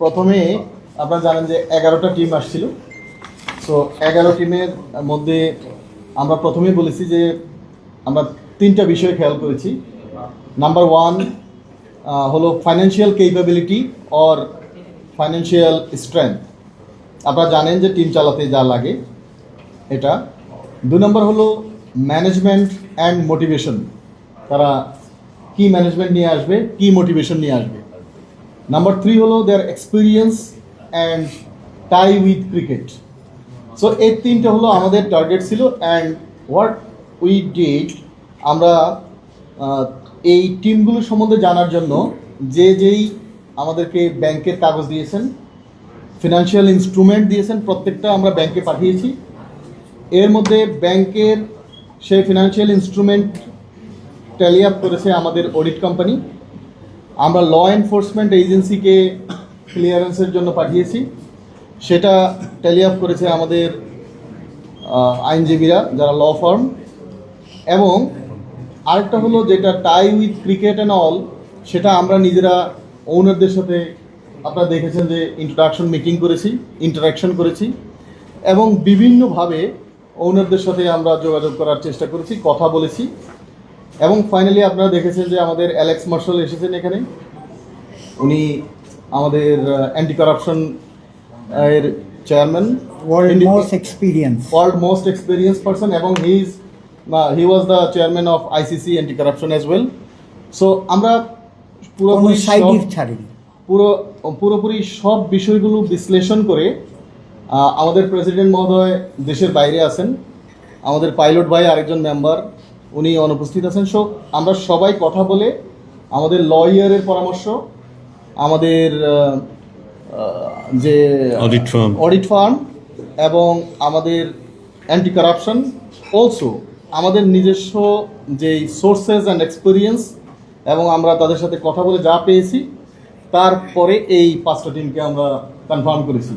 প্রথমে আপনারা জানেন যে 11টা টিম আসছিল। সো 11 টিমের মধ্যে আমরা প্রথমেই বলেছি যে আমরা 3টা বিষয় খেয়াল করেছি। নাম্বার 1 হলো financial capability or financial strength. আপনারা জানেন যে টিম চালাতে যা লাগে এটা। 2 নম্বর হলো ম্যানেজমেন্ট অ্যান্ড মোটিভেশন, তারা কি ম্যানেজমেন্ট নিয়ে আসবে, কি মোটিভেশন নিয়ে আসবে। নাম্বার 3 হলো their experience and tie with cricket. So এই 3টা হলো আমাদের টার্গেট ছিল। অ্যান্ড হোয়াট উই ডিড, আমরা এই টিমগুলো সম্বন্ধে জানার জন্য যেই আমাদেরকে ব্যাংকের কাগজ দিয়েছেন, ফিনান্সিয়াল ইনস্ট্রুমেন্ট দিয়েছেন, প্রত্যেকটা আমরা ব্যাংকে পাঠিয়েছি। এর মধ্যে ব্যাংকের সেই ফিনান্সিয়াল ইনস্ট্রুমেন্ট ট্যালি আপ করেছে আমাদের অডিট কোম্পানি। আমরা ল এনফোর্সমেন্ট এজেন্সিকে ক্লিয়ারেন্সের জন্য পাঠিয়েছি, সেটা ট্যালি আপ করেছে আমাদের আইনজীবীরা যারা ল ফার্ম। এবং আরেকটা হলো যেটা টাই উইথ ক্রিকেট অ্যান্ড অল, সেটা আমরা নিজেরা ওনারদের সাথে আপনারা দেখেছেন যে ইন্ট্রোডাকশন মিটিং করেছি, ইন্টারাকশন করেছি এবং বিভিন্নভাবে ওনারদের সাথে আমরা যোগাযোগ করার চেষ্টা করেছি, কথা বলেছি। এবং ফাইনালি আপনারা দেখেছেন যে আমাদের অ্যালেক্স মার্শাল এসেছেন এখানে। উনি আমাদের অ্যান্টি কারাপশন এর chairman, world most experience person, এবং he was the chairman of ICC anti corruption as well. So আমরা পুরোপুরি সব বিষয়গুলো বিশ্লেষণ করে আমাদের প্রেসিডেন্ট মহোদয় দেশের বাইরে আছেন, আমাদের পাইলট ভাই আরেকজন মেম্বার উনি অনুপস্থিত আছেন। সো আমরা সবাই কথা বলে আমাদের লয়ারের পরামর্শ, আমাদের যে অডিট ফার্ম এবং আমাদের অ্যান্টি কারাপশন, অলসো আমাদের নিজস্ব যেই সোর্সেস অ্যান্ড এক্সপিরিয়েন্স, এবং আমরা তাদের সাথে কথা বলে যা পেয়েছি, তারপরে এই 5টা টিমকে আমরা কনফার্ম করেছি।